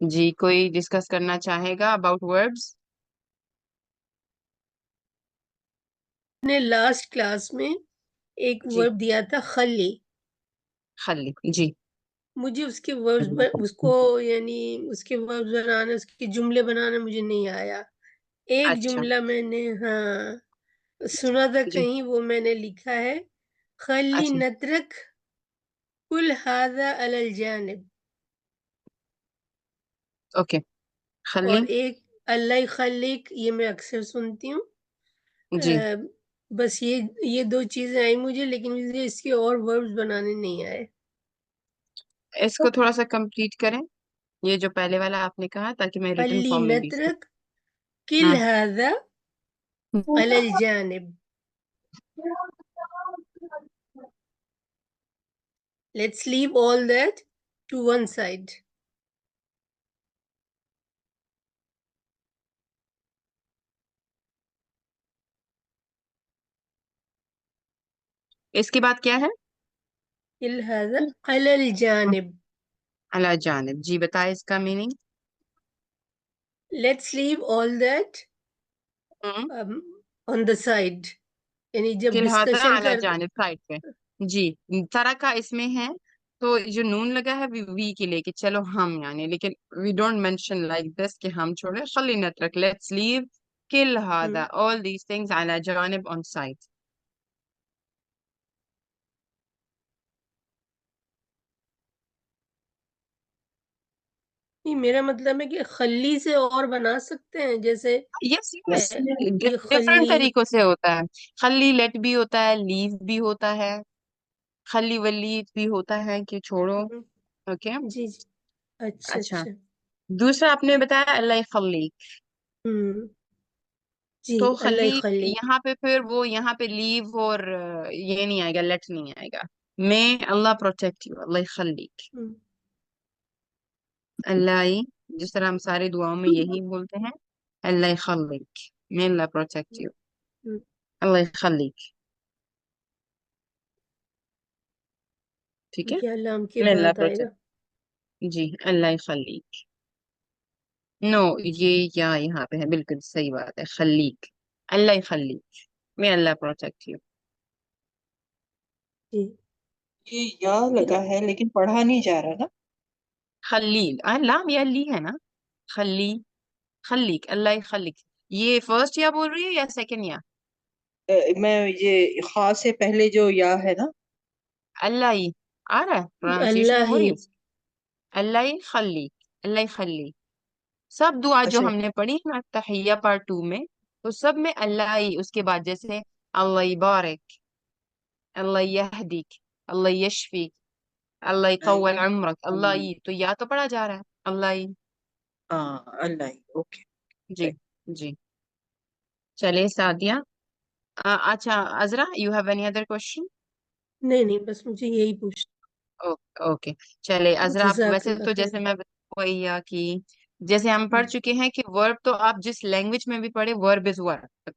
जी, कोई डिस्कस करना चाहेगा अबाउट वर्ब्स? ने लास्ट क्लास में एक जी, वर्ब दिया था खली। खली जी। मुझे उसके उसको यानी उसके वर्ब्स बनाने, उसके जुमले बनाने मुझे नहीं आया। एक अच्छा जुमला मैंने सुना था जी। कहीं, वो मैंने लिखा है, खली अच्छा नतरक कुल हादा अलल जानिब। ओके। खली और एक अल्लाह खलीक, ये मैं अक्सर सुनती हूँ। जी। बस ये दो चीजें आई मुझे, लेकिन मुझे इसके और वर्ब्स बनाने नहीं आए। इसको थोड़ा सा कंप्लीट करें, ये जो पहले वाला आपने कहा, ताकि मैं रिटन खली फॉर्म में भी इसको। नतरक किल हाँ हादा अलल जानिब। Let's leave all that to one side. इसके बाद क्या है? किल हादा अलल जानिब. अला जानिब जी, बताए इसका meaning. Let's leave all that on the side. यानी जब किलहाता डिस्कशन अला कर जानिब, साइड पे। जी, तरह का इसमें है, तो जो नून लगा है वी के लिए कि चलो हम, यानी लेकिन we don't mention like this कि हम छोड़े। खली नतरक, let's leave kill Hada all these things अला जानिब, ऑन साइड। नहीं, मेरा मतलब है कि खली से और बना सकते हैं, जैसे यस अ, यस, ये डिफरेंट खली। तरीकों से होता है। खली लेट भी होता है, लीव भी होता है, खली वली भी होता है कि छोड़ो। हम्म, ओके। जी जी, अच्छा अच्छा, अच्छा। दूसरा आपने बताया अल्लाह खली। हम्म, जी, तो खली, अल्लाह खली। यहाँ पे फिर वो यहाँ पे लीव और ये नहीं आएगा, लेट नहीं आएगा। मैं अल्लाह प्रोटेक्ट यू, अल्लाह खलीक। हम्म, अल्लाह, जिस तरह हम सारी दुआओं में यही बोलते हैं, अल्लाह खलीक, मैं अल्लाह प्रोटेक्ट यू, हम्म, अल्लाह खलीक। ठीक है, या लाम के मैं अल्लाह बाद प्रोटेक्ट। आएगा। जी, अल्लाह खलीक। नो, ये या यहाँ पे है, बिल्कुल सही बात है, खलीक, अल्लाह खलीक, मैं अल्लाह प्रोटेक्ट यू। जी, ये या लगा है लेकिन पढ़ा नहीं जा रहा ना। खलील, लाम या ली है ना। खली, खलीक, अल्लाह खलीक। ये फर्स्ट या बोल रही है या सेकंड या? मैं ये खा से पहले जो या है ना। अल्लाह ही आ रहा है, प्रोनाउंसिएशन अल्लाह हो ही। रही है उसकी। अल्लाह खलीक, अल्लाह खली। सब दुआ जो अच्छा। हमने पढ़ी है ना तहिया पार्ट 2 में, तो सब में अल्लाह ही उसके बाद, जैसे अल्लाह बारिक, अल्लाह यहदीक, अल्लाह यशफीक, अल्लाह यतव्वल उम्रक, अल्लाह ही, तो या तो पढ़ा जा रहा है अल्लाह ही। हाँ, अल्लाह। ओके। जी जी। चलिए सादिया। अच्छा, Azra, you have any other question? नहीं नहीं, बस मुझे यही पूछ। Okay okay. चले अजरा, आप वैसे जज़ाकल्लाह तो खैर। जैसे मैं वही या कि जैसे हम पढ़ चुके हैं कि वर्ब तो आप जिस लैंग्वेज में भी पढ़े, verb is verb.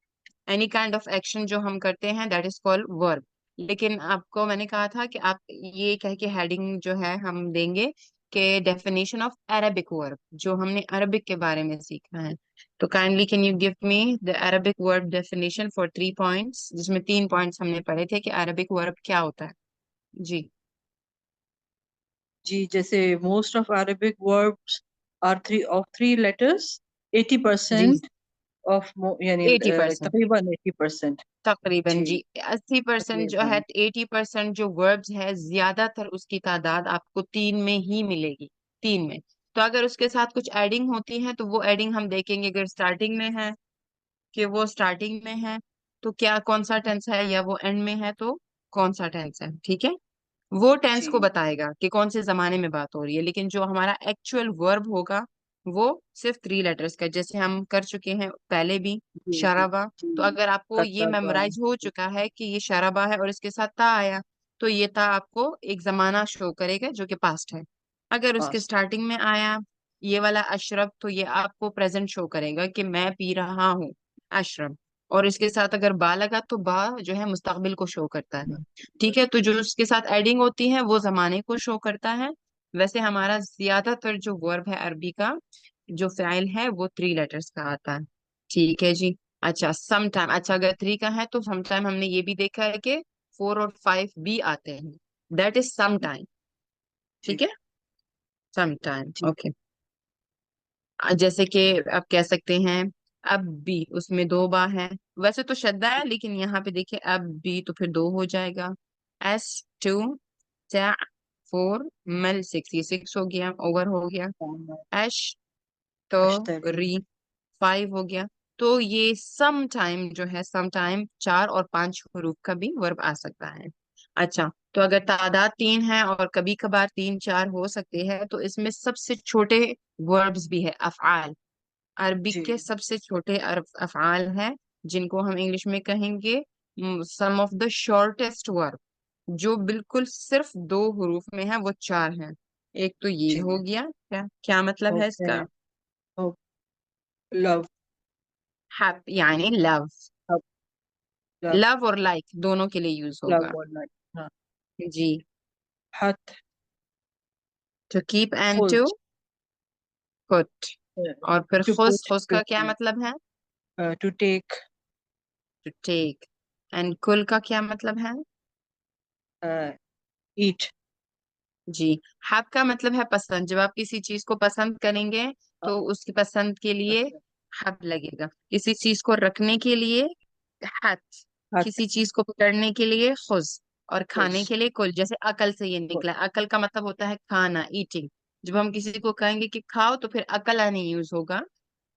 Any kind of action जो हम करते हैं दैट इज कॉल्ड वर्ब। लेकिन आपको मैंने कहा था कि आप ये कह के हेडिंग जो है हम देंगे कि डेफिनेशन ऑफ अरबिक वर्ब, जो हमने अरबिक के बारे में सीखा है। तो kindly can you give me the Arabic verb definition for 3 points, जिसमें 3 पॉइंट्स हमने पढ़े थे कि अरबिक वर्ब क्या होता है। जी जी, जैसे most of Arabic verbs are three letters. Eighty जी। परसेंट ऑफ यानी 80%, तकरीबन 80%। तकरीबन जी जी। 80% जो है, तकरीबन। 80% जो वर्ब्स है, ज्यादातर उसकी तादाद आपको तीन में ही मिलेगी, तीन में। तो अगर उसके साथ कुछ एडिंग होती है तो वो एडिंग हम देखेंगे, अगर स्टार्टिंग में है कि वो स्टार्टिंग में है तो क्या कौन सा टेंस है, या वो एंड में है तो कौन सा टेंस है। ठीक है, वो टेंस जी को बताएगा कि कौन से जमाने में बात हो रही है। लेकिन जो हमारा एक्चुअल वर्ब होगा वो सिर्फ 3 लेटर्स का, जैसे हम कर चुके हैं पहले भी जी जी शराबा। तो जी अगर आपको ये कत्ताबा मेमोराइज हो चुका है कि ये शराबा है और इसके साथ ता आया, तो ये ता आपको एक जमाना शो करेगा जो कि पास्ट है। अगर उसके पास स्टार्टिंग में आया ये वाला अशरब, तो ये आपको प्रेजेंट शो करेगा कि मैं पी रहा हूँ अशरब। और इसके साथ अगर बा लगा तो बा जो है मुस्तकबिल को शो करता है। ठीक है, तो जो उसके साथ एडिंग होती है वो जमाने को शो करता है। वैसे हमारा ज्यादातर जो वर्ब है अरबी का, जो फाइल है वो 3 लेटर्स का आता है। ठीक है जी। अच्छा सम टाइम, अच्छा अगर 3 का है तो सम टाइम हमने ये भी देखा है कि 4 और 5 भी आते हैं, दैट इज सम टाइम। जी ठीक है, सम टाइम जी ओके। जैसे कि आप कह सकते हैं अब भी, उसमें 2 बा है, वैसे तो शद्दा है लेकिन यहाँ पे देखिए अब भी तो फिर 2 हो जाएगा। S2 चा 4 मल 6, ये 6 हो गया, ओवर हो गया। एश तो अश्तरी री 5 हो गया। तो ये सम टाइम जो है, सम टाइम 4 और 5 हरूफ का भी वर्ब आ सकता है। अच्छा, तो अगर तादाद 3 है और कभी कभार 3 4 हो सकते हैं, तो इसमें सबसे छोटे वर्ब्स भी है, अफआल। अरबी जी के सबसे छोटे अफआल हैं, जिनको हम इंग्लिश में कहेंगे सम ऑफ द शॉर्टेस्ट वर्ब, जो बिल्कुल सिर्फ 2 हरूफ में है, वो 4 हैं। एक तो ये जी हो गया, क्या क्या मतलब है ओके इसका? लव हैप यानी लव। लव लव और लाइक दोनों के लिए यूज होगा। लव और लाइक हाँ जी। हथ to keep and to put put. और फिर टू खुस, पुट खुस का क्या मतलब है? To take to take. And कुल का क्या मतलब है? ईट जी। हैव का मतलब है पसंद, जब आप किसी चीज को पसंद करेंगे तो उसकी पसंद के लिए हैव लगेगा। किसी चीज को रखने के लिए हथ, हथ किसी चीज को पकड़ने के लिए खुज, और खाने पुस के लिए कुल। जैसे अकल से ये पुट निकला, अकल का मतलब होता है खाना, ईटिंग। जब हम किसी को कहेंगे कि खाओ तो फिर अकला नहीं यूज होगा,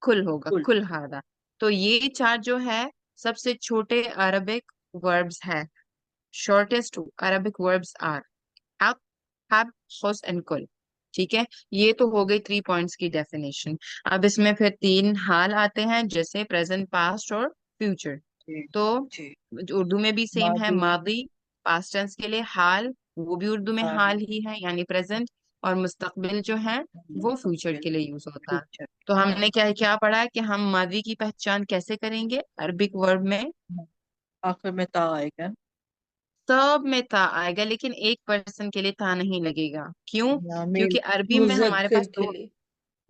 खुल होगा, पुल कुल हादा। तो ये 4 जो है सबसे छोटे अरबिक वर्ब्स है। Shortest Arabic verbs are have, have, खुश एंड कुल। ठीक है, ये तो हो गई 3 पॉइंट्स की डेफिनेशन। अब इसमें फिर 3 हाल आते हैं, जैसे प्रेजेंट, पास्ट और फ्यूचर। जी तो जी उर्दू में भी सेम है, मादी मादी पास्ट टेंस के लिए, हाल वो भी उर्दू में हाल हाल ही है यानी प्रेजेंट, और मुस्तकबिल जो है वो फ्यूचर मुस्तकबिल के लिए यूज होता है। फ्यूचर तो हमने क्या क्या पढ़ा है कि हम मादी की पहचान कैसे करेंगे अरबिक वर्ब में? आखिर में ता आएगा सब में था आएगा, लेकिन एक पर्सन के लिए था नहीं लगेगा। क्यों? या मेल क्योंकि अरबी में हमारे पास मुजक्कर के दो, लिए।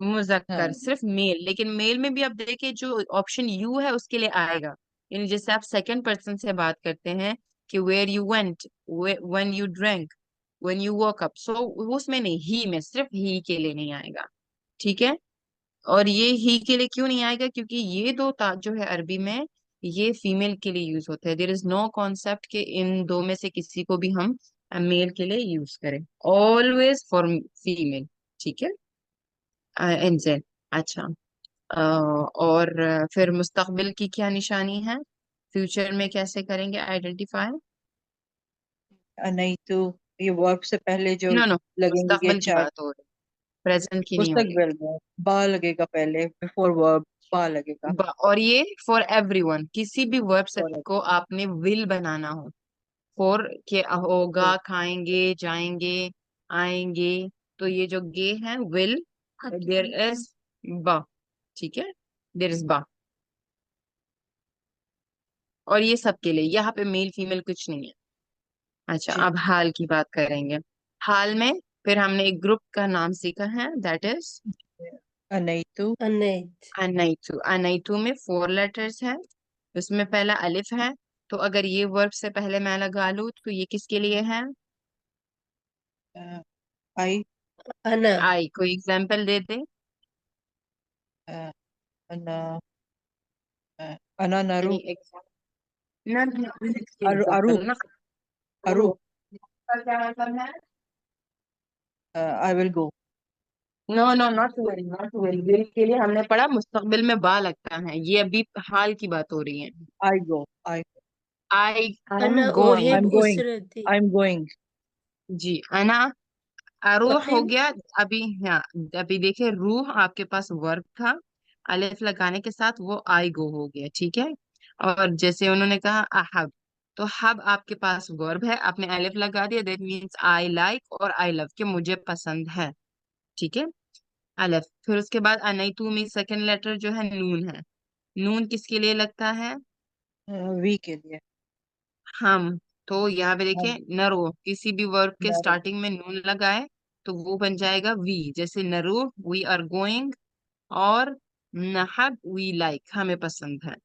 मुजक्कर हाँ सिर्फ मेल, लेकिन मेल में भी आप देखिए जो ऑप्शन यू है उसके लिए आएगा। यानी जैसे आप सेकंड पर्सन से बात करते हैं कि where you went, when you drank, when you woke up, so उसमें नहीं, ही में सिर्फ ही के लिए नहीं आएगा। ठीक है, और ये ही के लिए क्यों नहीं आएगा? क्योंकि ये दो ताज जो है अरबी में, ये फीमेल के लिए यूज होते हैं। देयर इज नो कॉन्सेप्ट कि इन दो में से किसी को भी हम मेल के लिए यूज करें, ऑलवेज फॉर फीमेल। ठीक है, एनजेल। अच्छा, और फिर मुस्तकबिल की क्या निशानी है? फ्यूचर में कैसे करेंगे आइडेंटिफाई? नहीं तो ये वर्ब से पहले जो नो नो, लगेंगे ये मुस्तकबिल की चार बात हो रही है, प्रेजेंट की नहीं हो रही। मुस्तकबिल में बा लगेगा पहले बिफोर वर्ब बा लगेगा और ये फॉर एवरीवन, किसी भी वर्ब से और को आपने विल बनाना हो, फोर के होगा, खाएंगे, जाएंगे, आएंगे, तो ये जो गे है विल, देयर इज बा। ठीक है, देयर इज बा। और ये सबके लिए, यहाँ पे मेल फीमेल कुछ नहीं है। अच्छा, जी अब हाल की बात करेंगे। हाल में फिर हमने एक ग्रुप का नाम सीखा है, दैट इज नहीं तो अनैत। अनैतु। अनैतु में 4 लेटर्स हैं, उसमें पहला अलिफ है। तो अगर ये वर्ब से पहले मैं लगा लूं तो ये किसके लिए है? आई अना। आई। कोई एग्जाम्पल दे दे। अना अना नरू एनी ना ना, अरू एग्जाम्पल ना। अरू का क्या मतलब है? I will go no no, not very, not very. Will के लिए हमने पढ़ा मुस्तकबिल में बा लगता है, ये अभी हाल की बात हो रही है। I go I I am अना गोइंग। आई ओहिब एम गोइंग उसरती। आई एम गोइंग जी, अना अरूह हो कायम गया। अभी हाँ, अभी देखिए रूह आपके पास वर्ब था, अलिफ लगाने के साथ वो आई गो हो गया, ठीक है। और जैसे उन्होंने कहा अहब, तो हब आपके पास वर्ब है, आपने अलिफ लगा दिया, दैट मीन्स आई लाइक और आई लव, कि मुझे पसंद है, ठीक है। अलिफ, फिर उसके बाद अनैतु में सेकंड लेटर जो है नून है। नून किसके लिए लगता है? वी के लिए। हम। तो यहाँ पे देखिए हम नरो, किसी भी वर्ब के नर स्टार्टिंग में नून लगाए तो वो बन जाएगा वी, जैसे नरो वी आर गोइंग, और नहब वी लाइक, हमें पसंद है।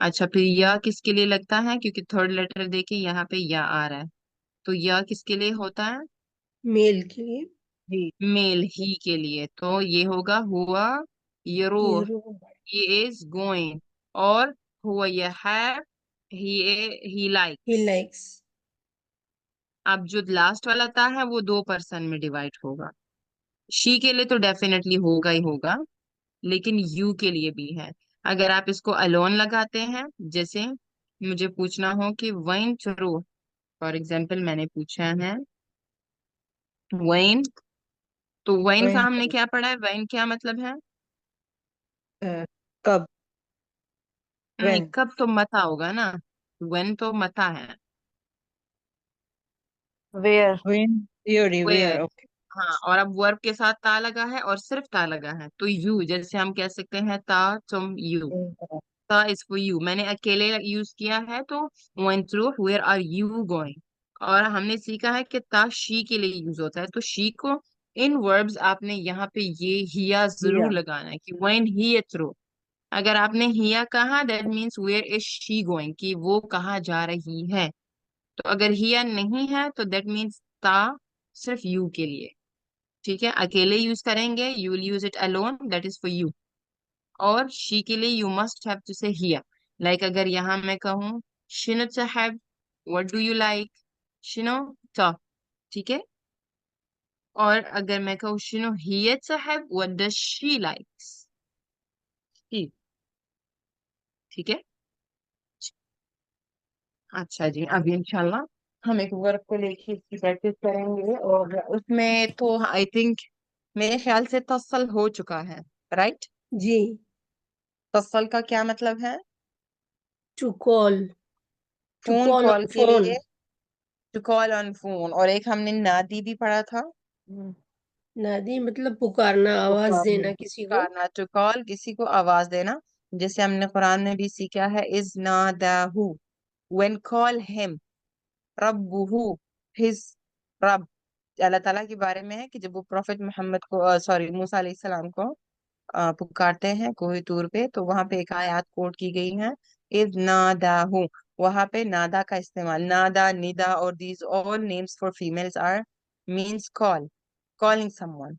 अच्छा, फिर या किसके लिए लगता है? क्योंकि थर्ड लेटर देखिए यहाँ पे या आ रहा है, तो या किसके लिए होता है? मेल के लिए। ही मेल, ही के लिए, तो ये होगा हुआ यरो, ये रो ही इज गोइंग, और हुआ यहब, ही ही ही लाइक्स। लाइक्स। अब जो लास्ट वाला था है वो दो पर्सन में डिवाइड होगा। शी के लिए तो डेफिनेटली होगा ही होगा, लेकिन यू के लिए भी है। अगर आप इसको अलोन लगाते हैं, जैसे मुझे पूछना हो कि वाइन थ्रू, फॉर एग्जाम्पल मैंने पूछा है वाइन, तो वाइन का वेन हमने क्या पढ़ा है? वाइन क्या मतलब है? कब नहीं, वेन कब तो मता होगा ना, वेन तो मता है। Where when theory where where. Okay हाँ, और अब वर्ब के साथ ता लगा है और सिर्फ ता लगा है, तो यू, जैसे हम कह सकते हैं ता तुम यू, ता इज फॉर यू, मैंने अकेले यूज किया है तो went through, where are you going। और हमने सीखा है कि ता शी के लिए यूज होता है, तो शी को इन वर्ब्स आपने यहाँ पे ये हिया हिया जरूर लगाना है कि when he through। अगर आपने हिया कहा, that means where is she going, कि वो कहाँ जा रही है। तो अगर हिया नहीं है तो दैट मीन्स ता सिर्फ यू के लिए, ठीक है। अकेले यूज करेंगे, you will use it alone, that is for you. और शी के लिए यू मस्ट हैव टू से हियर। लाइक अगर यहाँ मैं कहूँ शिनो साहब, what do you like, Shino ता, ठीक है। और अगर मैं कहूँ शिनो हियर साहब, व्हाट डज शी लाइक्स, ठीक है। अच्छा जी, अभी इंशाल्लाह हम एक वर्क को लेके इसकी प्रैक्टिस करेंगे, और उसमें तो आई थिंक मेरे ख्याल से तसल हो चुका है, राइट। जी। तसल का क्या मतलब है? To call, to phone call call on के फोन। लिए, टू कॉल ऑन फोन, और एक हमने नादी भी पढ़ा था, नादी मतलब पुकारना, आवाज पुकारना, देना किसी को। पुकारना, टू कॉल, किसी को आवाज देना। जैसे हमने कुरान में भी सीखा है, इज नादाहू, व्हेन कॉल हिम रब्बुहू, हिज रब। अल्लाह ताला के बारे में है कि जब वो प्रॉफिट मोहम्मद को, सॉरी मूसा अलैहिस्सलाम को पुकारते हैं कोहे तूर पे, तो वहां पे एक आयत कोट की गई है, इज नादाहू। वहां पे नादा का इस्तेमाल, नादा, निदा और these all names for females are means call, calling someone,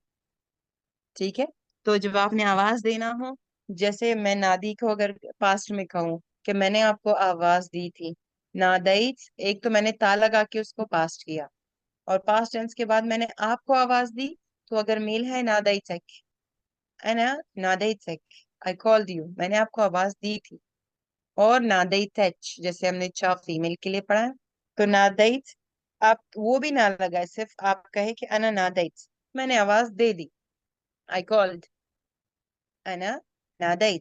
ठीक है। तो जब आपने आवाज देना हो, जैसे मैं नादी को अगर पास्ट में कहूँ कि मैंने आपको आवाज दी थी, नादई, एक तो मैंने ता लगा के उसको पास्ट किया, और पास्ट टेंस के बाद मैंने आपको आवाज दी, तो अगर मेल है नादई तक, अना नादई तक, आई कॉल्ड यू, मैंने आपको आवाज दी थी। और नादई तच, जैसे हमने चा फीमेल के लिए पढ़ा है, तो नादई, आप वो भी ना लगाए, सिर्फ आप कहे कि अना नादई, मैंने आवाज दे दी, आई कॉल्ड, अना नादई,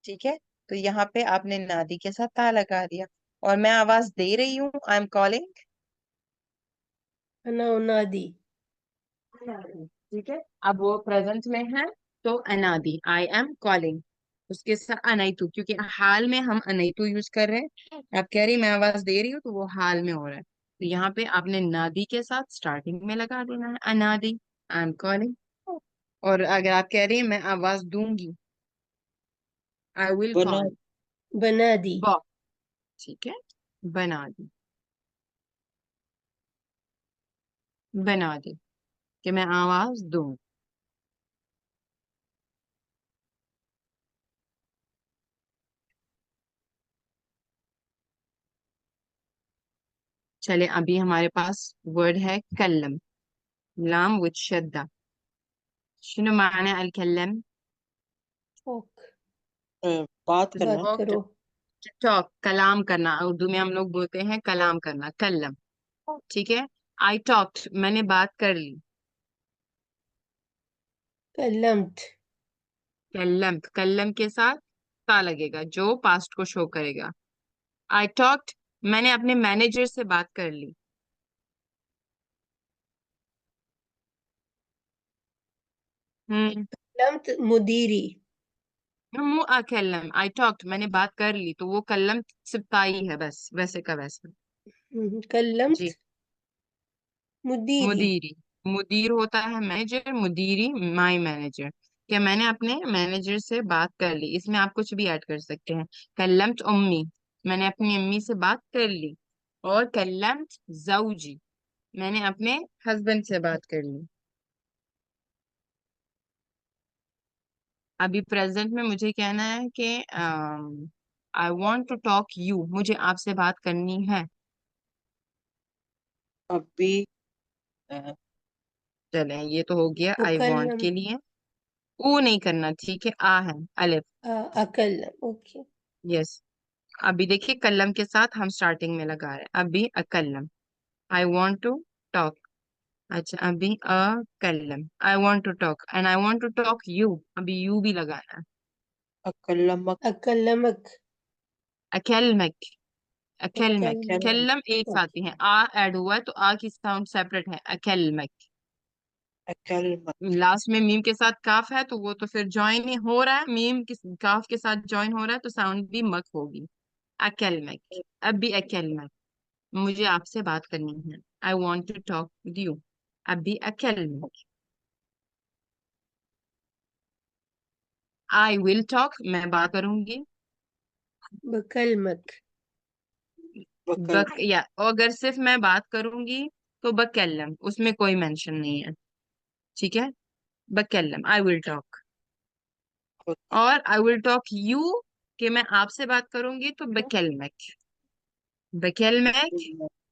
ठीक है। तो यहाँ पे आपने नादी के साथ ता लगा दिया, और मैं आवाज दे रही हूँ, आई एम कॉलिंग, अना नादी। ठीक है। अब वो प्रेजेंट में है, तो अनादि, आई एम कॉलिंग, उसके साथ अनैतु, क्योंकि हाल में हम अनैतु यूज कर रहे हैं। आप कह रही मैं आवाज दे रही हूँ, तो वो हाल में हो रहा है, तो यहाँ पे आपने नादी के साथ स्टार्टिंग में लगा देना है अनादि, आई एम कॉलिंग। और अगर आप कह रही हैं मैं आवाज दूंगी, आई विल बना कॉल, बना दी। ठीक है, बना दी, बना दी, कि मैं आवाज दूं। चले, अभी हमारे पास वर्ड है कल्लम, लाम विद शद्दा। शुनु माने अल कल्लम? टॉक, बात करना बात टॉक, करो। टॉक, कलाम करना, उर्दू में हम लोग बोलते हैं कलाम करना, कल्लम, ठीक है। I talked, मैंने बात कर ली. कलमत कल्लम्त, कल्लम के साथ ता लगेगा जो पास्ट को शो करेगा. I talked, मैंने अपने मैनेजर से बात कर ली. कलमत मुदीरी मु अकल्लम, I talked, मैंने बात कर ली, तो वो कल्लम सिर्फ ताई है, बस वैसे का वैसा. कलमत जी. मुदीरी मुदीरी, मुदीर होता है मैनेजर, मुदीरी माय मैनेजर. क्या मैंने अपने मैनेजर से बात कर ली, इसमें आप कुछ भी ऐड कर सकते हैं. कल्लम्त उम्मी, मैंने अपनी अम्मी से बात कर ली. और कल्लम्त ज़ौजी, मैंने अपने हस्बैंड से बात कर ली. अभी प्रेजेंट में मुझे कहना है कि I want to talk you, मुझे आपसे बात करनी है. अभी चले, ये तो हो गया आई वॉन्ट उकल्लम के लिए. ऊ नहीं करना, ठीक है, आ है अलिफ. अकल्लम ओके यस. अभी देखिए कल्लम के साथ हम स्टार्टिंग में लगा रहे हैं. अभी अकल्लम, आई वॉन्ट टू टॉक. अच्छा, अभी अकल्लम, I want to talk and I want to talk you, अभी यू भी लगाना है. अकल्लमक अकल्लमक अकल्मक, अकल्मक, अकल्लम कल्लम एक साथ ओके ही है, आ ऐड हुआ है तो आ की साउंड सेपरेट है. अकल्मक. अकल्मक लास्ट में मीम के साथ काफ है तो वो तो फिर ज्वाइन ही हो रहा है, मीम काफ के साथ ज्वाइन हो रहा है तो साउंड भी मक होगी. अकल्मक. अब भी अकल्मक, मुझे आपसे बात करनी है. I want to talk with you. अब भी अकल्मक. आई विल टॉक, मैं बात करूंगी. बकलमक बकल या अगर सिर्फ मैं बात करूंगी तो बकल्लम, उसमें कोई मेंशन नहीं है. ठीक है, बकल्लम, आई विल टॉक. बक- और आई विल टॉक यू, कि मैं आपसे बात करूंगी तो बकल्मक. बकल्मक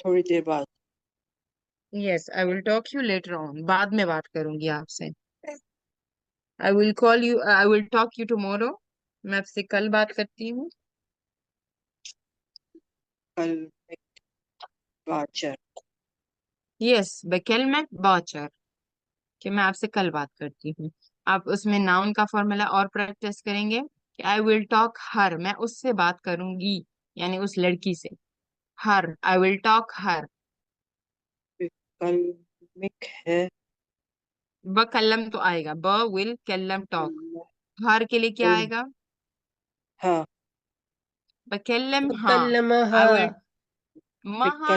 थोड़ी देर बाद. Yes, I will talk you later on, बाद में बात करूंगी आपसे. I will call you, I will talk you tomorrow, मैं आपसे कल बात करती हूँ. कल बाचर. यस, बकल्मक बाचर, कि मैं आपसे कल बात करती हूँ. आप उसमें नाउन का फॉर्मूला और प्रैक्टिस करेंगे कि आई विल टॉक हर, मैं उससे बात करूंगी, यानी उस लड़की से. हर, आई विल टॉक हर. कल मिक है. बकल्लम तो आएगा, ब विल कल्लम टॉक. हर के लिए क्या कल आएगा? हाँ. बकल्लम हाँ. बकलमहा आई विल, maha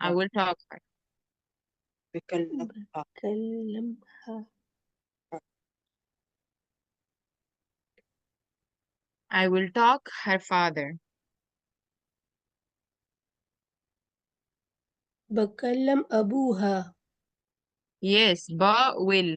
I हाँ. will talk her. बिकल्लम हाँ. बकलमहा I will talk her father. बकलम अबूहा Yes, ba will.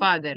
father.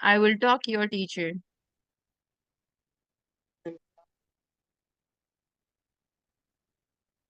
I will talk your teacher.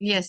Yes,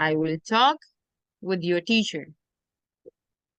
I will talk with your teacher.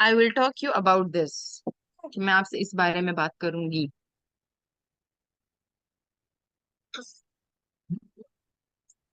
I will talk you about this. कि मैं आपसे इस बारे में बात करूंगी.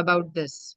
about this.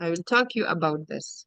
I will talk you about this.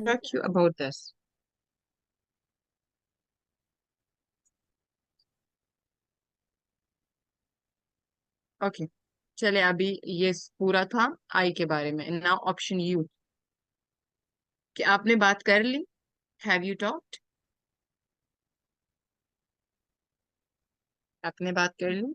talk you about this. Okay, चले अभी ये पूरा था आई के बारे में। नाउ ऑप्शन यू, कि आपने बात कर ली। Have you talked? आपने बात कर ली?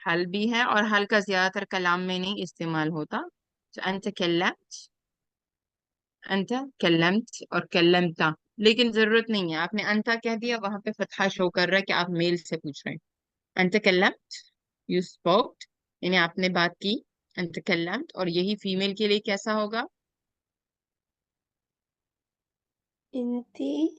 हल भी है, और हल का ज्यादातर कलाम में नहीं इस्तेमाल होता। तो अंत कल्लमत, अंत कल्लमत और कल्लमता, लेकिन जरूरत नहीं है। आपने अंता कह दिया, वहां पे फतहा शो कर रहा है कि आप मेल से पूछ रहे हैं। अंत कल्लमत, यू स्पोक, यानी आपने बात की। अंत कल्लमत, और यही फीमेल के लिए कैसा होगा? इंती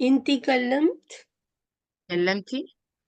इंती कलमत। कल्लमती,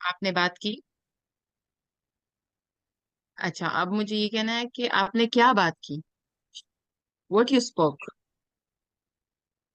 आपने बात की। अच्छा, अब मुझे ये कहना है कि आपने क्या बात की। What you spoke.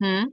हम्म।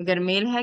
अगर मेल है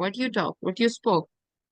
what you talk, what you spoke.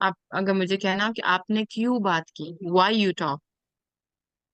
आप अगर मुझे कहना हो कि आपने क्यों बात की, why you talk.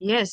yes,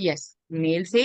yes, male से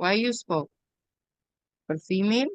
why you spoke. और female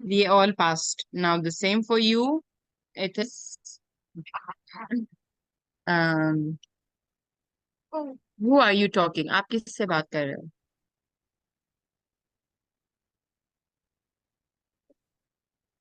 We all passed. Now the same for you. It is um, who are you talking? आप किससे बात कर रहे हो?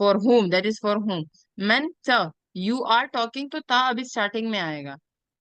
For whom? That is for whom. Man ta. You are talking, तो ता अभी स्टार्टिंग में आएगा.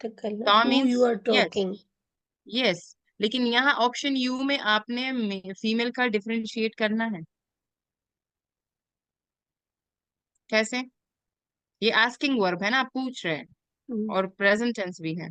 तकल्लम ता who you means are yes. talking। Yes. लेकिन यहाँ ऑप्शन यू में आपने फीमेल का डिफरेंशिएट करना है। कैसे? ये आस्किंग वर्ब है ना, आप पूछ रहे हैं, और प्रेजेंट टेंस भी है,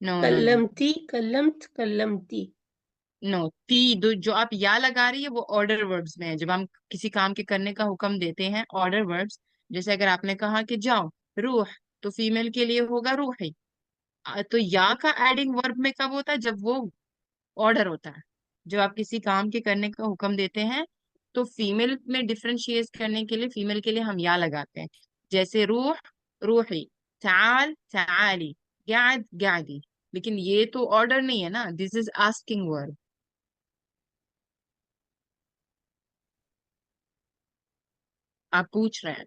no no no Kalmati Kalimat Kalmati. No. ती जो आप या लगा रही है वो ऑर्डर वर्ब्स में है। जब हम किसी काम के करने का हुक्म देते हैं, ऑर्डर वर्ब्स, जैसे अगर आपने कहा कि जाओ, रूह, तो फीमेल के लिए होगा रूही। तो या का एडिंग वर्ब में कब होता है? जब वो ऑर्डर होता है। जब आप किसी काम के करने का हुक्म देते हैं, तो फीमेल में डिफरेंशिएट करने के लिए फीमेल के लिए हम या लगाते हैं। जैसे रूह, रूही, ताल, ताली, गाद, गादी। लेकिन ये तो ऑर्डर नहीं है ना, दिस इज आस्किंग वर्ब। आप पूछ रहे हैं।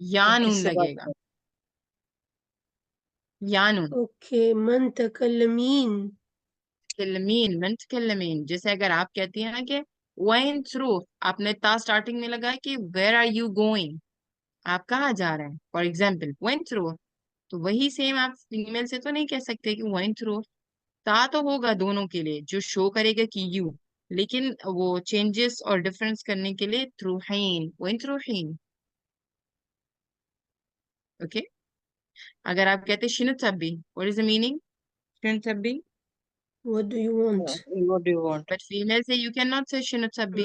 या तुम नून किससे बात लगेगा, कर या नून। ओके मन तकल्लमीन। तकल्लमीन, मन तकल्लमीन। जैसे अगर आप कहती हैं ना कि वेन थ्रू, आपने ता स्टार्टिंग में लगा कि वेयर आर यू गोइंग, आप कहाँ जा रहे हैं, फॉर एग्जाम्पल वेन थ्रू। तो वही सेम आप फीमेल से तो नहीं कह सकते कि वेन थ्रू। ता तो होगा दोनों के लिए, जो शो करेगा कि यू, लेकिन वो चेंजेस और डिफरेंस करने के लिए थ्रू हैन, वेन थ्रू हैन। ओके। अगर आप कहते शिनु तब्बी, व्हाट इज द मीनिंग शिनु तब्बी? What do you want. what do you want But female say you cannot say shinu tabbi.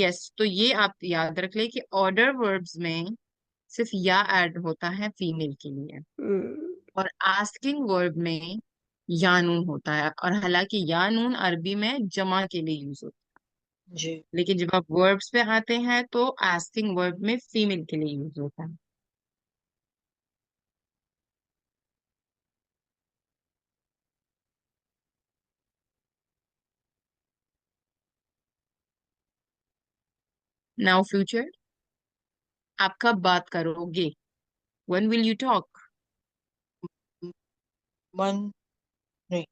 Yes. तो ये आप याद रख ले कि ऑर्डर वर्ब्स में सिर्फ या ऐड होता है फीमेल के लिए, और आस्किंग वर्ब में या नून होता है। और हालांकि या नून अरबी में जमा के लिए यूज होता जी है, लेकिन जब आप वर्ब्स पे आते हैं तो आस्किंग वर्ब में फीमेल के लिए यूज होता है। नाउ फ्यूचर, आप कब बात करोगे? When will you talk? मन नहीं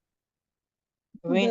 when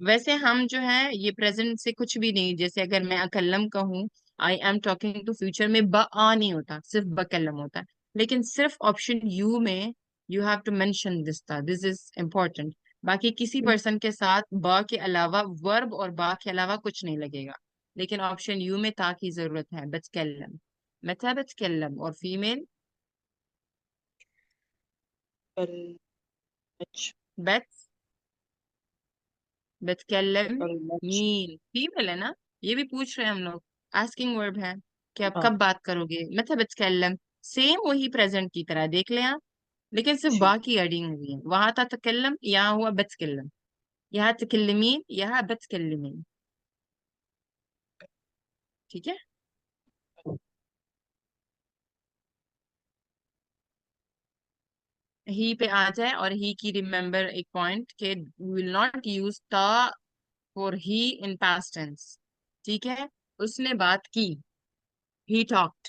वैसे हम जो है ये प्रेजेंट से कुछ भी नहीं, जैसे अगर मैं अकल्लम कहूँ, I am talking to, future में ब आ नहीं होता, सिर्फ बकल्लम होता है। लेकिन सिर्फ ऑप्शन यू में you have to mention this था, दिस इज इम्पोर्टेंट। बाकी किसी पर्सन के साथ ब के अलावा वर्ब और बा के अलावा कुछ नहीं लगेगा, लेकिन ऑप्शन यू में ता की जरूरत है। बतकल्लम, मता बतकल्लम, और फीमेल कल बत बतकल्लम कलमच मीन, फीमेल है ना? ये भी पूछ रहे हैं हम लोग, आस्किंग वर्ब है कि आप हाँ कब बात करोगे। मतलब बतकल्लम सेम वही प्रेजेंट की तरह देख लें आप, लेकिन सिर्फ ठीक बाकी एडिंग हुई है। वहां था तकल्लम, यहाँ हुआ बतकल्लम, यहाँ तकल्लमीन, यहाँ बतकल्लमीन। ठीक है। ही पे आ जाए, और ही की रिमेम्बर एक पॉइंट के विल नॉट यूज ता for he in past tense. ठीक है, उसने बात की, ही टॉक्ड।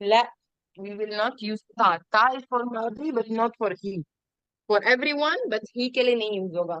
ला, we will not use ta. Ta is for मादी but not for he, for everyone but he के लिए नहीं यूज होगा।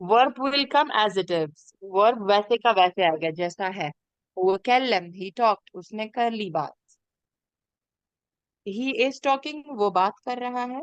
Verb will come as it is, verb वैसे का वैसे आ गया जैसा है। हुआ कल्लम, ही टॉक्ड, उसने कर ली बात। ही इज टॉकिंग, वो बात कर रहा है।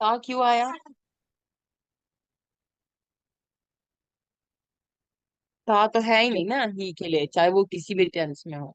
ता क्यों आया? ता तो है ही नहीं ना ही के लिए, चाहे वो किसी भी टेंस में हो।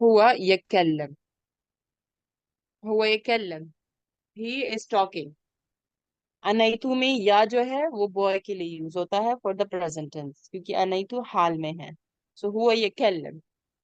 हुआ यकल्लम, हुआ यकल्लम, ही इज टॉकिंग। अनैतु में या जो है वो बॉय के लिए यूज होता है फॉर द प्रेजेंट टेंस, क्योंकि अनैतु हाल में है। सो हुआ यकल्लम,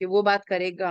कि वो बात करेगा।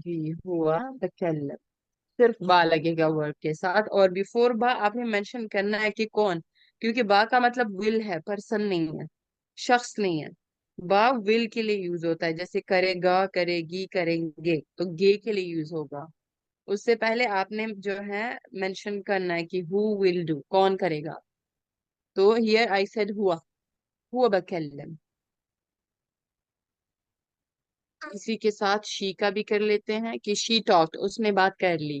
जी हुआ बकल्लम। सिर्फ बा लगेगा वर्ब के साथ, और बिफोर बा आपने मेंशन करना है कि कौन, क्योंकि बा का मतलब विल है, पर्सन नहीं है, शख्स नहीं है। बा विल के लिए यूज होता है, जैसे करेगा, करेगी, करेंगे, तो गे के लिए यूज होगा। उससे पहले आपने जो है मेंशन करना है कि हु विल डू, कौन करेगा। तो हियर आई सेड हुआ बकल्लम। इसी के साथ शी का भी कर लेते हैं कि शी टॉक्ड, उसने बात कर ली।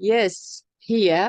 यस, हिया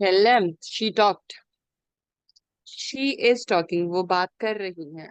कलम्ड, she talked, she is talking, वो बात कर रही है।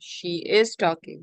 she is talking,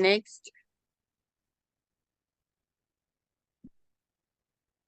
next.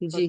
जी,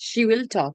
she will talk,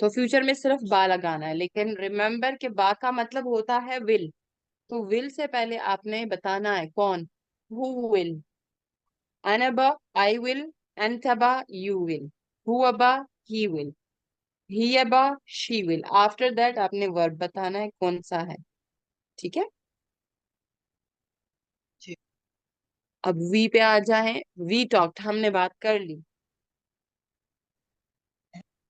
तो फ्यूचर में सिर्फ बा लगाना है, लेकिन रिमेम्बर के बा का मतलब होता है विल। तो विल से पहले आपने बताना है कौन, हु विल। अना बा आई विल, अंत बा यू विल, हुआ बा ही विल, हिया बा शी विल। आफ्टर दैट आपने वर्ब बताना है कौन सा है। ठीक है। ठीक अब वी पे आ जाए, वी टॉक्ड, हमने बात कर ली।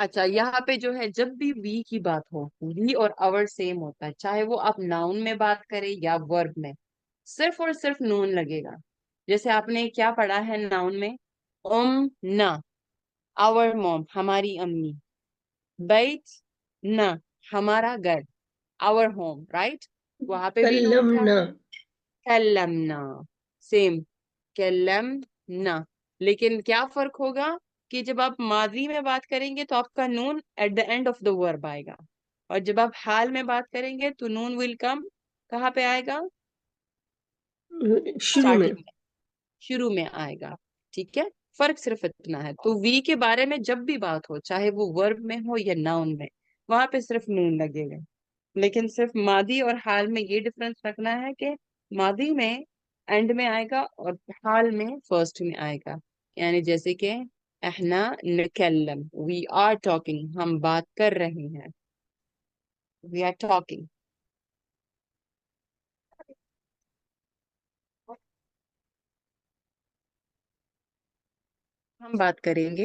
अच्छा, यहाँ पे जो है जब भी वी की बात हो, वी और अवर सेम होता है, चाहे वो आप नाउन में बात करें या वर्ब में, सिर्फ और सिर्फ नून लगेगा। जैसे आपने क्या पढ़ा है नाउन में, ओम ना, आवर मॉम, हमारी अम्मी, बैत ना, हमारा घर, आवर होम, राइट? वहां पे भी नून था। कल्लमना। कल्लमना, सेम, कल्लमना। लेकिन क्या फर्क होगा कि जब आप माजी में बात करेंगे तो आपका नून at the end of the verb आएगा, और जब आप हाल में बात करेंगे तो नून विल कम कहाँ पे आएगा? शुरू में। स्टार्टिंग में, शुरू में आएगा। ठीक है, फर्क सिर्फ इतना है। तो वी के बारे में जब भी बात हो, चाहे वो वर्ब में हो या नाउन में, वहां पे सिर्फ नून लगेगा। लेकिन सिर्फ मादी और हाल में ये डिफरेंस रखना है कि मादी में एंड में आएगा और हाल में फर्स्ट में आएगा। यानी जैसे कि एहना नकल्लम, वी आर टॉकिंग, हम बात कर रहे हैं, वी आर टॉकिंग। हम बात करेंगे।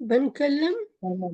बनकल्लम।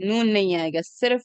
नून नहीं आएगा, सिर्फ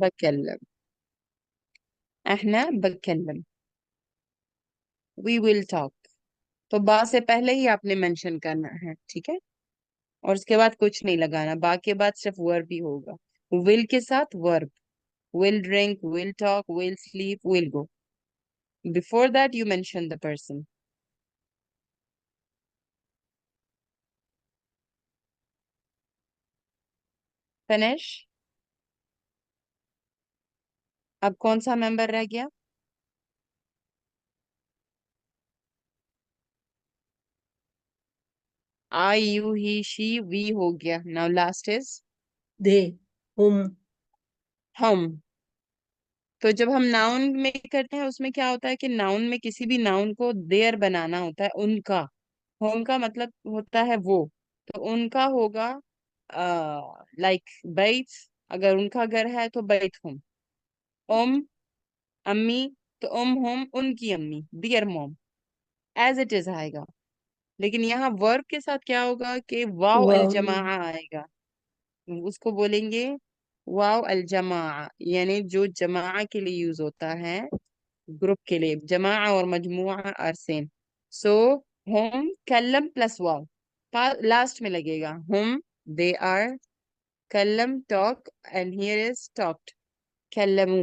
बकल्लम, एहना बकल्लम, वी विल टॉक। तो बा से पहले ही आपने मेंशन करना है, ठीक है? और उसके बाद कुछ नहीं लगाना, बा के बाद सिर्फ वर्ब ही होगा। विल के साथ verb, will drink, will talk, will sleep, will go. Before that, you mention the person. Finish. अब कौन सा मेंबर रह गया? I, you, he, she, we हो गया। Now last is दे, हम। हम। तो जब हम नाउन में करते हैं उसमें क्या होता है कि नाउन में किसी भी नाउन को देयर बनाना होता है, उनका। होम का मतलब होता है वो, तो उनका होगा लाइक बैत। अगर उनका घर है तो बैत हम। ओम, अम्मी, तो ओम होम, उनकी अम्मी, दियर मोम, एज इट इज आएगा। लेकिन यहाँ वर्ब के साथ क्या होगा कि वाव अल वाह। जमा आएगा। उसको बोलेंगे वाव अल जमा, यानी जो जमा के लिए यूज होता है, ग्रुप के लिए। जमा और मजमुआ आर सेम। सो हम कलम प्लस वाव लास्ट में लगेगा। हम, दे आर, कलम talk, and here is talked, कलमू,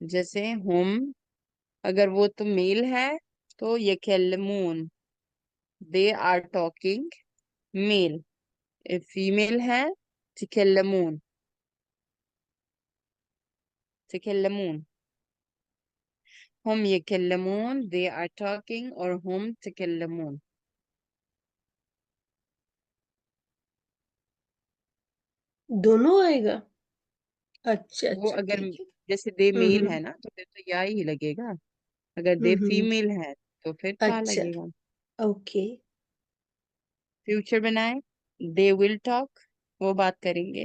जैसे हम, अगर वो तो मेल है तो यकल्लमून, they are talking, male. Female है, तकल्लमून, तकल्लमून। हम यकल्लमून, दे आर टॉकिंग, और हम तकल्लमून। दोनों आएगा। अच्छा वो अच्छा, अगर ठीक है। जैसे दे मेल हम्म। है ना तो फिर तो या ही लगेगा, अगर दे हम्म। फीमेल है तो फिर था अच्छा, लगेगा। ओके। फ्यूचर बनाए, दे विल टॉक, वो बात करेंगे।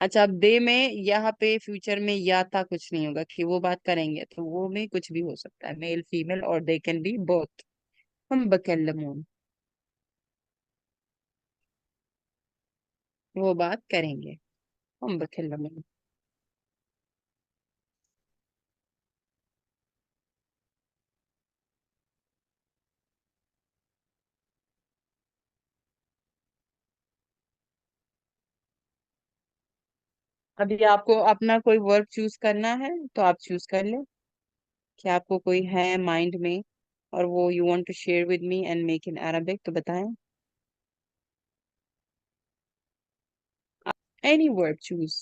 अच्छा, अब दे में यहाँ पे फ्यूचर में या था कुछ नहीं होगा कि वो बात करेंगे, तो वो में कुछ भी हो सकता है, मेल फीमेल, और दे कैन बी बोथ। हम बकल्लमून, वो बात करेंगे, हम बकल्लमून। अभी आपको अपना कोई वर्ब चूज करना है तो आप चूज कर ले, कि आपको कोई है माइंड में और वो you want to share with me and make in Arabic, तो बताएं। Any verb choose.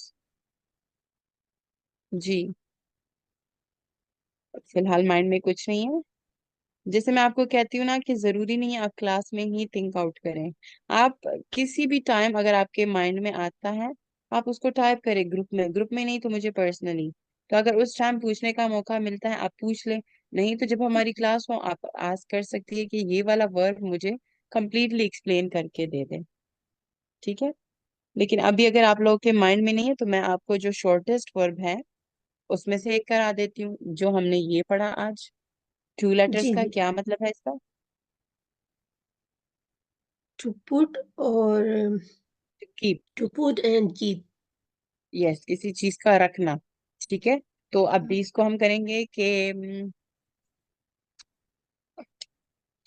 जी, फिलहाल माइंड में कुछ नहीं है। जैसे मैं आपको कहती हूँ ना कि जरूरी नहीं है आप क्लास में ही थिंक आउट करें। आप किसी भी टाइम अगर आपके माइंड में आता है, आप उसको टाइप करें ग्रुप में, ग्रुप में नहीं तो मुझे पर्सनली। तो अगर उस टाइम पूछने का मौका मिलता है आप पूछ लें, नहीं तो जब हमारी क्लास हो आप आस्क कर सकती है कि ये वाला वर्ब मुझे कंप्लीटली एक्सप्लेन करके दे दें, ठीक है? लेकिन अभी अगर आप लोगों के माइंड में नहीं है तो मैं आपको जो शॉर्टेस्ट वर्ब है उसमें से एक करा देती हूँ, जो हमने ये पढ़ा आज। टू लेटर्स जी का जी। क्या मतलब है इसका? to put और to keep. to put and keep. Yes, किसी चीज का रखना। ठीक है, तो अभी इसको हम करेंगे कि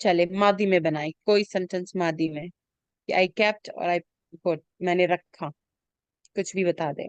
चले मादी में बनाए कोई सेंटेंस मादी में, कि आई केप्ट और आई पुट, मैंने रखा, कुछ भी बता दे।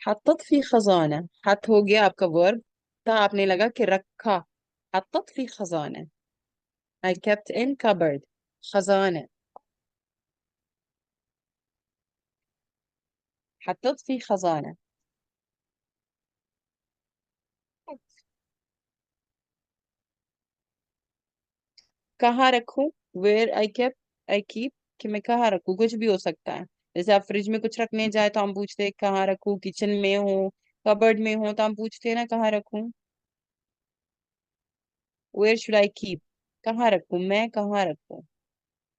हत्तत फी खजाना, हत हो गया आपका वर्ब, था आपने लगा कि रखा। हत्तत फी खजाना, आई केप्ट इन कबर्ड, खजाना, हत्तत फी खजाना। कहाँ रखूं, where I keep, I keep, कि मैं कहाँ रखूं, कुछ भी हो सकता है। जैसे आप फ्रिज में कुछ रखने जाए तो हम पूछते हैं कहाँ रखूं, किचन में हो, कबर्ड में हो, तो हम पूछते हैं ना कहाँ रखूं, वेयर शुड आई कीप, कहाँ रखूं, मैं कहाँ रखूं।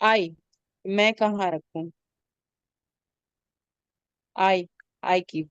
आई, मैं कहाँ रखूं, आई कीप।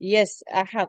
यस, अहत,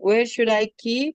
वेयर शुड आई कीप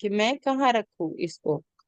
कि मैं कहाँ रखूं इसको,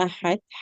अहत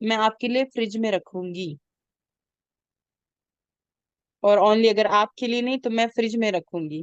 मैं आपके लिए फ्रिज में रखूंगी, और ओनली अगर आपके लिए नहीं तो मैं फ्रिज में रखूंगी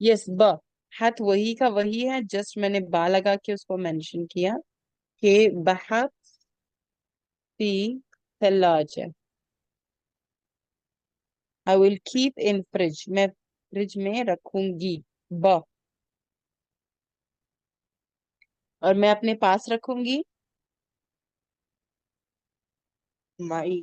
यस, ब हत वही का वही है, जस्ट मैंने बा लगा के उसको मेंशन किया कि बहत फी थलाजा, I will keep in fridge, मैं फ्रिज में रखूंगी, ब, और मैं अपने पास रखूंगी, माई,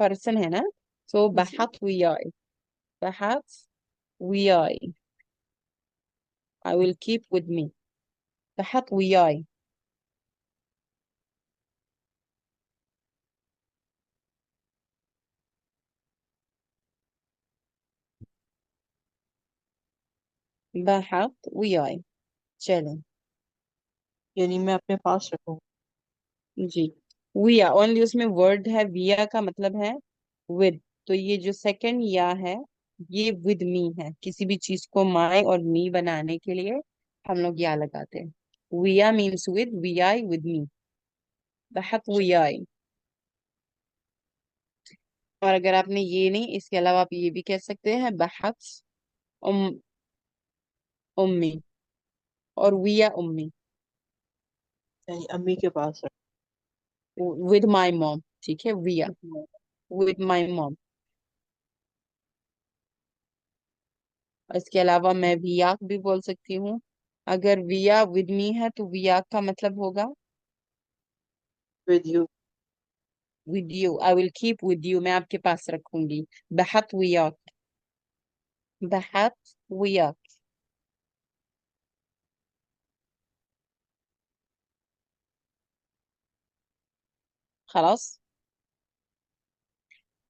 पर्सन है ना, सो जी. बहत वियाई, बहत वियाई, I will keep with me, बहत वियाई। बहत वियाई, चलें यानी मैं अपने पास रखूं। जी। विया ओनली उसमें वर्ड है, विया का मतलब है विद, तो ये जो सेकंड या है ये विद मी है, किसी भी चीज को माई और मी बनाने के लिए हम लोग या लगाते हैं। विया मीन्स विद, वियाई विद मी, बहत वियाई। और अगर आपने ये नहीं, इसके अलावा आप ये भी कह सकते हैं बहत उम उम्मी, और विया उम्मी, यानी अम्मी के पास विद माई मॉम, ठीक है, विया रखूं। With my mom. इसके अलावा मैं वियाक भी बोल सकती हूँ, अगर विया विद मी है तो वियाक का मतलब होगा with you. With you, I will keep with you, मैं आपके पास रखूंगी, बहत वियाक, बहत वियाक। खलास।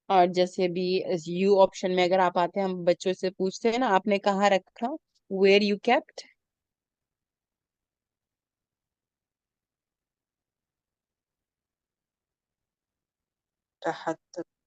और जैसे भी यू ऑप्शन में अगर आप आते हैं, हम बच्चों से पूछते हैं ना आपने कहाँ रखा, वेयर यू केप्ट, तहत,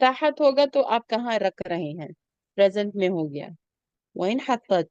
तहत होगा तो आप कहाँ रख रहे हैं, प्रेजेंट में हो गया, वइन हत्तत,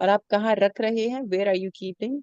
और आप कहाँ रख रहे हैं, वेयर आर यू कीपिंग,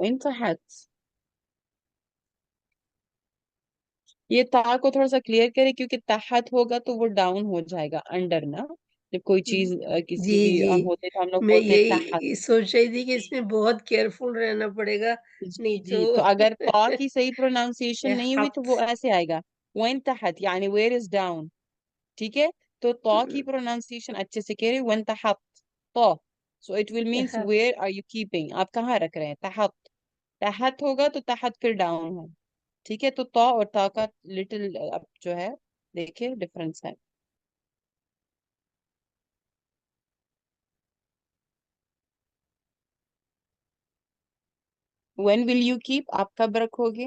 वइन तहत। ये ता को थोड़ा सा क्लियर करें, क्योंकि तहत होगा तो वो डाउन हो जाएगा, अंडर ना, जब कोई चीज किसी जी भी जी होते तो हम लोग मैं बोलते हैं तहत। यही सोच रही थी कि इसमें बहुत केयरफुल रहना पड़ेगा जी नहीं जी, तो तो अगर ता की सही प्रोनाउंसिएशन नहीं हुई तो हफ्त वो ऐसे आएगा, वन तहत, यानी वेयर इज डाउन, ठीक है, तो ता की प्रोनाउंसिएशन अच्छे से करें, वन तहत, ता, सो इट विल मीन्स हफ्त वेयर आर यू कीपिंग, आप कहाँ रख रहे हैं, तहत, तहत होगा तो तहत फिर डाउन है, ठीक है। तो ता और ता का लिटिल अब जो है देखिए डिफरेंस है। व्हेन विल यू कीप, आप कब रखोगे?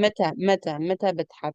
मता मता मता बतहत।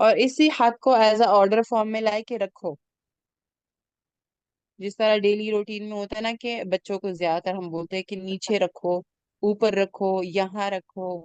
और इसी हाथ को एज अ ऑर्डर फॉर्म में ला के रखो, जिस तरह डेली रूटीन में होता है ना कि बच्चों को ज्यादातर हम बोलते हैं कि नीचे रखो, ऊपर रखो, यहाँ रखो,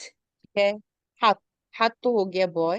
ठीक है। हाथ, हाथ तो हो गया बॉय।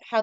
हाथ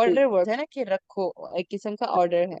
ऑर्डर वर्ड है ना कि रखो, एक किस्म का ऑर्डर है।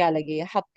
या लगेगा हाथ।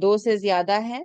दो से ज्यादा है,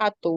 हाथ तो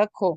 रखो,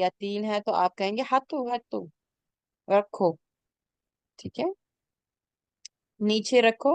या तीन है तो आप कहेंगे हाथों हाथों रखो, ठीक है। नीचे रखो,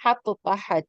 हाथ तहत,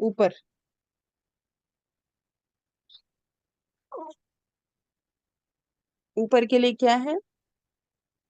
ऊपर, ऊपर के लिए क्या है?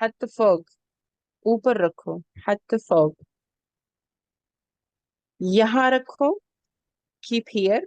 हाथ फोग, ऊपर रखो, हाथ फोग। यहाँ रखो, keep here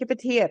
keep it here،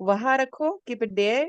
वहां रखो keep it there،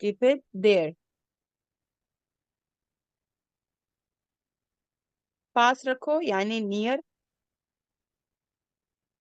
keep it there। पास रखो यानी near,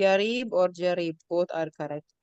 करीब और करीब both are correct।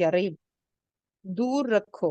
करीब। दूर रखो,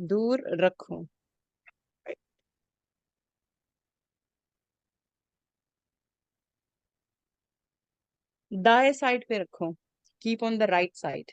दूर रखो। दाएं साइड पे रखो, keep on the right side।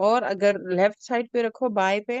और अगर लेफ्ट साइड पे रखो बाएं पे,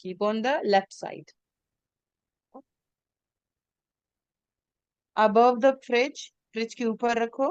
keep on the left side। above the fridge, fridge के ऊपर रखो।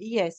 yes,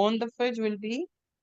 on the fridge will be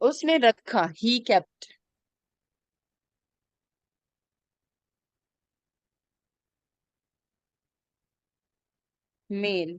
उसने रखा, he kept। मेल,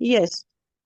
yes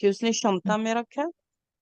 कि उसने शंता में रखा।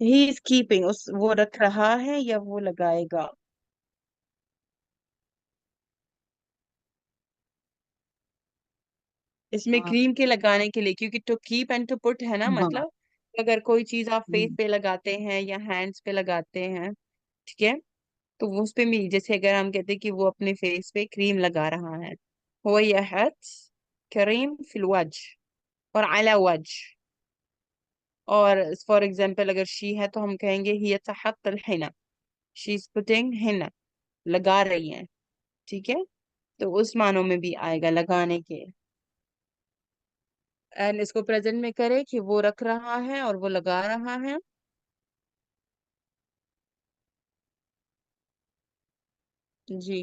he is keeping, उस वो रख रहा है या वो लगाएगा। इसमें क्रीम के लगाने के लिए, क्योंकि to keep and to put है ना, हाँ मतलब अगर कोई चीज आप फेस पे लगाते हैं या हैंड्स पे लगाते हैं, ठीक है, तो वो उस पे भी जैसे अगर हम कहते हैं कि वो अपने फेस पे क्रीम लगा रहा है, वो यह करीम फिल वजह और अला वजह। और फॉर एग्जाम्पल अगर शी है तो हम कहेंगे ही तहत Hina, she is putting Hina, लगा रही है, ठीक है। तो उस मानों में भी आएगा लगाने के। एंड इसको प्रेजेंट में करे कि वो रख रहा है और वो लगा रहा है। जी,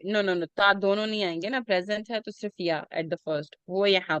नो नो नो, ता दोनों नहीं आएंगे ना, प्रेजेंट है तो सिर्फ या एट द फर्स्ट, वो यहाँ।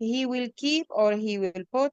ही विल कीप और he will put,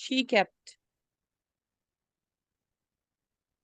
She kept.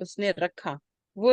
उसने रखा. वो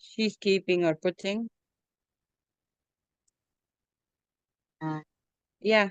She's keeping or putting. Yeah.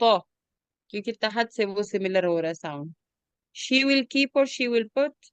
तो क्योंकि तहत से वो सिमिलर हो रहा है sound. She will keep or she will put.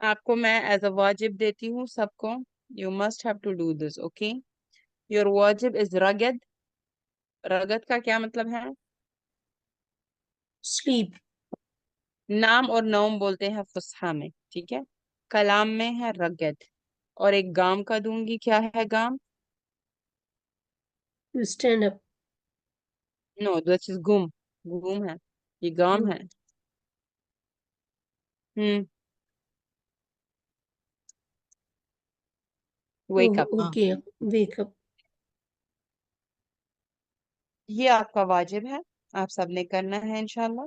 आपको मैं एज अ वाजिब देती हूँ सबको. You must have to do this, okay? Your wajib is rugged. रगद का क्या मतलब है? sleep, नाम और नौम बोलते हैं फुसहा में, ठीक है? कलाम में है रगद. और एक गाम का दूंगी. क्या है गाम? to stand up, no this is gum. Gum है. ये गाम है. Hmm. Wake up. okay, wake up, ये आपका वाजिब है. आप सबने करना है इंशाल्लाह.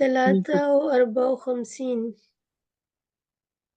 3:54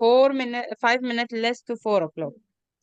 5 minutes less to 4 o'clock.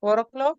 4 o'clock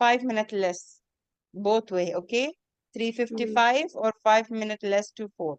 5 minutes less. Both way, okay? 3:55 or 5 minutes less to 4.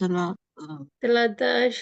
13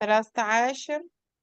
13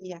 Yeah,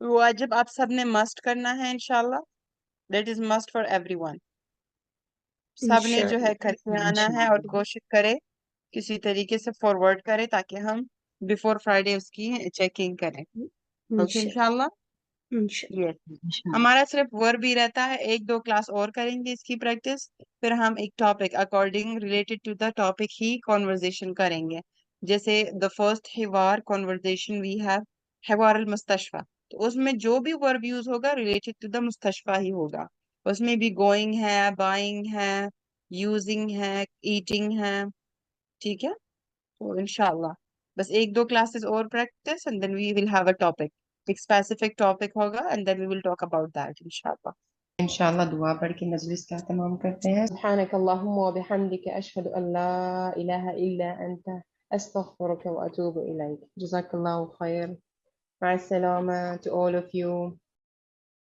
वाजिब आप सबने must करना है इंशाल्लाह. That is must for everyone. सबने जो है करके आना है और इंशाअल्लाह कोशिश करे किसी तरीके से फॉरवर्ड करे ताकि हम बिफोर फ्राइडे उसकी चेकिंग करें. ओके इंशाल्लाह. यस. इंशाअल्लाह हमारा सिर्फ वर्ब ही रहता है. 1-2 क्लास और करेंगे इसकी प्रैक्टिस. फिर हम एक topic according related to the topic ही कॉन्वर्जेशन करेंगे. जैसे द फर्स्ट हिवार कॉन्वर्जेशन वी हैव हिवार अल मुस्तशफा. तो उसमें जो भी वर्ब यूज होगा रिलेटेड टू द मुस्तशफा ही होगा. उसमें भी गोइंग है, बाइंग है, यूजिंग है, ईटिंग है. ठीक है. तो इंशाल्लाह बस 1-2 क्लासेस और practice and then we will have a topic. एक स्पेसिफिक टॉपिक होगा and then we will talk about that इंशाल्लाह. इंशाल्लाह दुआ पढ़ के मजलिस का तमाम करते हैं. सुब्हानक अल्लाहुम्मा व बिहम्दिक अशहदु अन ला इलाहा इल्ला अंत अस्तगफिरुक व अतूबु इलैक. जज़ाकल्लाहु खैर. मअ अस्सलामा to all of you.